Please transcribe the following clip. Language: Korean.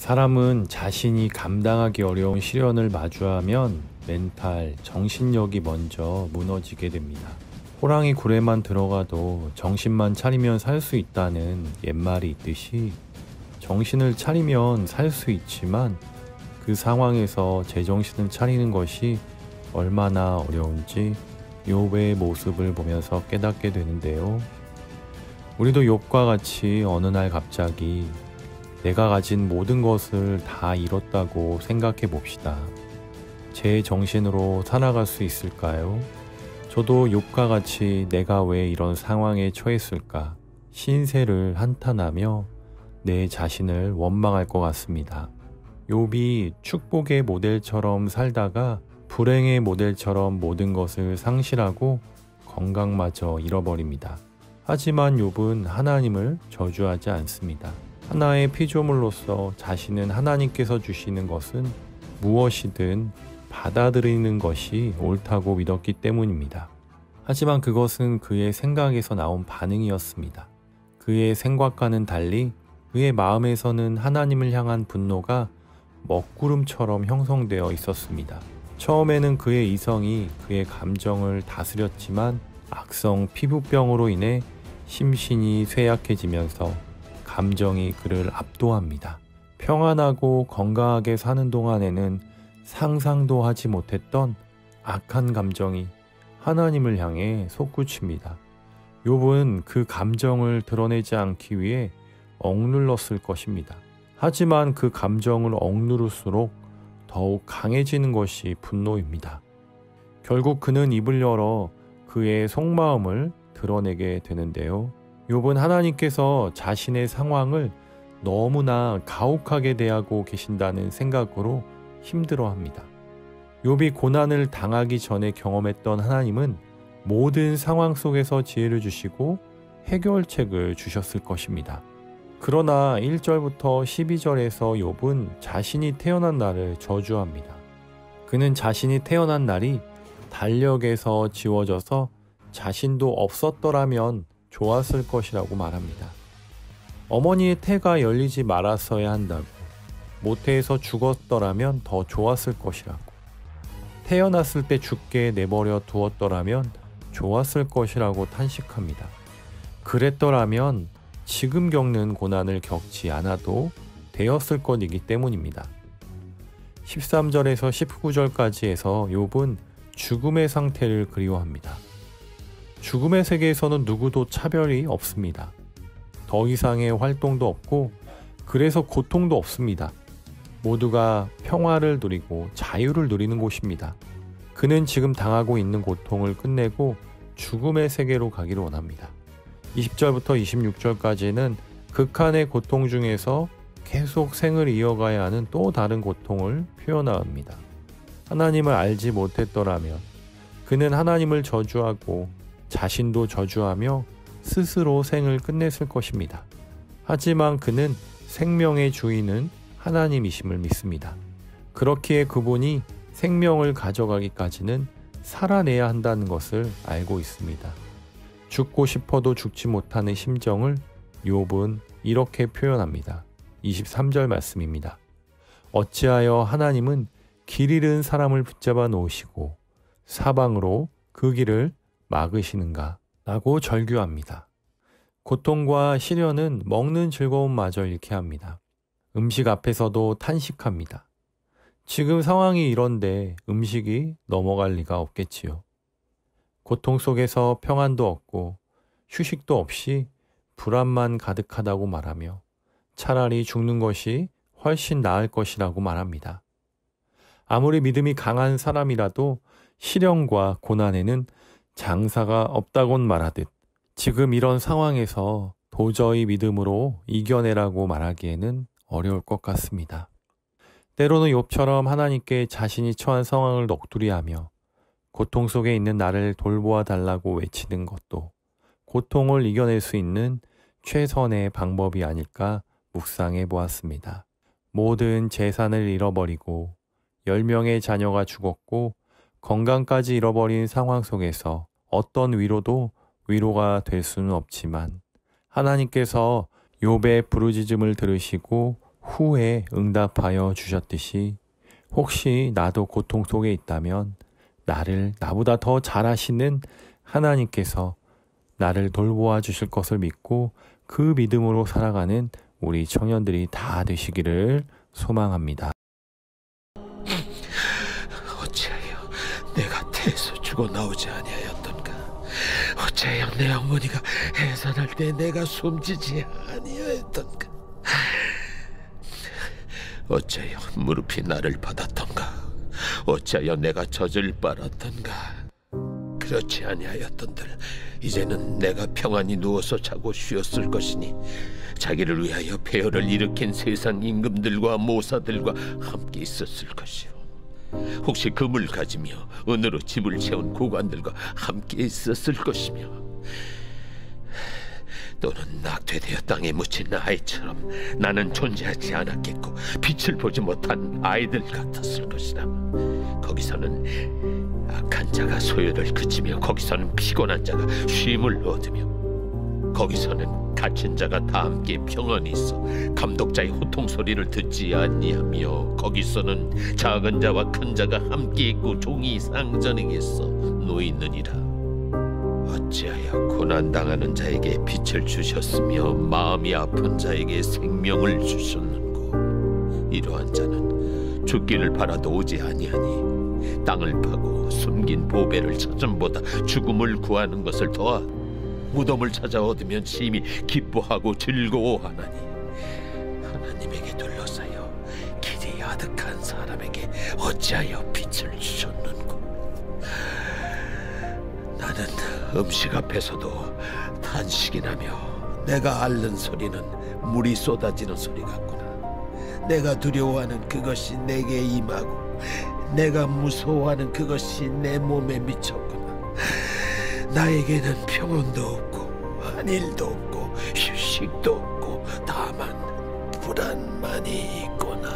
사람은 자신이 감당하기 어려운 시련을 마주하면 멘탈, 정신력이 먼저 무너지게 됩니다. 호랑이 굴에만 들어가도 정신만 차리면 살 수 있다는 옛말이 있듯이 정신을 차리면 살 수 있지만 그 상황에서 제정신을 차리는 것이 얼마나 어려운지 욥의 모습을 보면서 깨닫게 되는데요. 우리도 욥과 같이 어느 날 갑자기 내가 가진 모든 것을 다 잃었다고 생각해 봅시다. 제 정신으로 살아갈 수 있을까요? 저도 욥과 같이 내가 왜 이런 상황에 처했을까 신세를 한탄하며 내 자신을 원망할 것 같습니다. 욥이 축복의 모델처럼 살다가 불행의 모델처럼 모든 것을 상실하고 건강마저 잃어버립니다. 하지만 욥은 하나님을 저주하지 않습니다. 하나의 피조물로서 자신은 하나님께서 주시는 것은 무엇이든 받아들이는 것이 옳다고 믿었기 때문입니다. 하지만 그것은 그의 생각에서 나온 반응이었습니다. 그의 생각과는 달리 그의 마음에서는 하나님을 향한 분노가 먹구름처럼 형성되어 있었습니다. 처음에는 그의 이성이 그의 감정을 다스렸지만 악성 피부병으로 인해 심신이 쇠약해지면서 감정이 그를 압도합니다. 평안하고 건강하게 사는 동안에는 상상도 하지 못했던 악한 감정이 하나님을 향해 솟구칩니다. 욥은 그 감정을 드러내지 않기 위해 억눌렀을 것입니다. 하지만 그 감정을 억누를수록 더욱 강해지는 것이 분노입니다. 결국 그는 입을 열어 그의 속마음을 드러내게 되는데요. 욥은 하나님께서 자신의 상황을 너무나 가혹하게 대하고 계신다는 생각으로 힘들어합니다. 욥이 고난을 당하기 전에 경험했던 하나님은 모든 상황 속에서 지혜를 주시고 해결책을 주셨을 것입니다. 그러나 1절부터 12절에서 욥은 자신이 태어난 날을 저주합니다. 그는 자신이 태어난 날이 달력에서 지워져서 자신도 없었더라면 좋았을 것이라고 말합니다. 어머니의 태가 열리지 말았어야 한다고, 모태에서 죽었더라면 더 좋았을 것이라고, 태어났을 때 죽게 내버려 두었더라면 좋았을 것이라고 탄식합니다. 그랬더라면 지금 겪는 고난을 겪지 않아도 되었을 것이기 때문입니다. 13절에서 19절까지에서 욥은 죽음의 상태를 그리워합니다. 죽음의 세계에서는 누구도 차별이 없습니다. 더 이상의 활동도 없고 그래서 고통도 없습니다. 모두가 평화를 누리고 자유를 누리는 곳입니다. 그는 지금 당하고 있는 고통을 끝내고 죽음의 세계로 가기를 원합니다. 20절부터 26절까지는 극한의 고통 중에서 계속 생을 이어가야 하는 또 다른 고통을 표현합니다. 하나님을 알지 못했더라면 그는 하나님을 저주하고 자신도 저주하며 스스로 생을 끝냈을 것입니다. 하지만 그는 생명의 주인은 하나님이심을 믿습니다. 그렇기에 그분이 생명을 가져가기까지는 살아내야 한다는 것을 알고 있습니다. 죽고 싶어도 죽지 못하는 심정을 욥은 이렇게 표현합니다. 23절 말씀입니다. 어찌하여 하나님은 길 잃은 사람을 붙잡아 놓으시고 사방으로 그 길을 막으시는가? 라고 절규합니다. 고통과 시련은 먹는 즐거움마저 잃게 합니다. 음식 앞에서도 탄식합니다. 지금 상황이 이런데 음식이 넘어갈 리가 없겠지요. 고통 속에서 평안도 없고 휴식도 없이 불안만 가득하다고 말하며 차라리 죽는 것이 훨씬 나을 것이라고 말합니다. 아무리 믿음이 강한 사람이라도 시련과 고난에는 장사가 없다곤 말하듯 지금 이런 상황에서 도저히 믿음으로 이겨내라고 말하기에는 어려울 것 같습니다. 때로는 욥처럼 하나님께 자신이 처한 상황을 넋두리하며 고통 속에 있는 나를 돌보아 달라고 외치는 것도 고통을 이겨낼 수 있는 최선의 방법이 아닐까 묵상해 보았습니다. 모든 재산을 잃어버리고 10명의 자녀가 죽었고 건강까지 잃어버린 상황 속에서 어떤 위로도 위로가 될 수는 없지만 하나님께서 욥의 부르짖음을 들으시고 후에 응답하여 주셨듯이 혹시 나도 고통 속에 있다면 나를 나보다 더 잘하시는 하나님께서 나를 돌보아 주실 것을 믿고 그 믿음으로 살아가는 우리 청년들이 다 되시기를 소망합니다. 어찌하여 내가 태에서 죽어 나오지 아니하였던가? 어찌하여 내 어머니가 해산할 때 내가 숨지지 아니하였던가? 어찌하여 무릎이 나를 받았던가? 어찌하여 내가 젖을 빨았던가? 그렇지 아니하였던들 이제는 내가 평안히 누워서 자고 쉬었을 것이니 자기를 위하여 폐허를 일으킨 세상 임금들과 모사들과 함께 있었을 것이요, 혹시 금을 가지며 은으로 집을 채운 고관들과 함께 있었을 것이며, 또는 낙태되어 땅에 묻힌 아이처럼 나는 존재하지 않았겠고 빛을 보지 못한 아이들 같았을 것이다. 거기서는 악한 자가 소요를 그치며, 거기서는 피곤한 자가 쉼을 얻으며, 거기서는 갇힌 자가 다 함께 평안히 있어 감독자의 호통 소리를 듣지 아니하며, 거기서는 작은 자와 큰 자가 함께 있고 종이 상전에게서 놓이느니라. 어찌하여 고난당하는 자에게 빛을 주셨으며 마음이 아픈 자에게 생명을 주셨는고? 이러한 자는 죽기를 바라도 오지 아니하니 땅을 파고 숨긴 보배를 찾음보다 죽음을 구하는 것을 더하 무덤을 찾아 얻으면 심히 기뻐하고 즐거워하나니, 하나님에게 둘러싸여 길이 아득한 사람에게 어찌하여 빛을 주셨는고? 나는 음식 앞에서도 탄식이 나며 내가 앓는 소리는 물이 쏟아지는 소리 같구나. 내가 두려워하는 그것이 내게 임하고 내가 무서워하는 그것이 내 몸에 미쳤구나. 나에게는 평온도 없고 안일도 없고 휴식도 없고 다만 불안만이 있구나.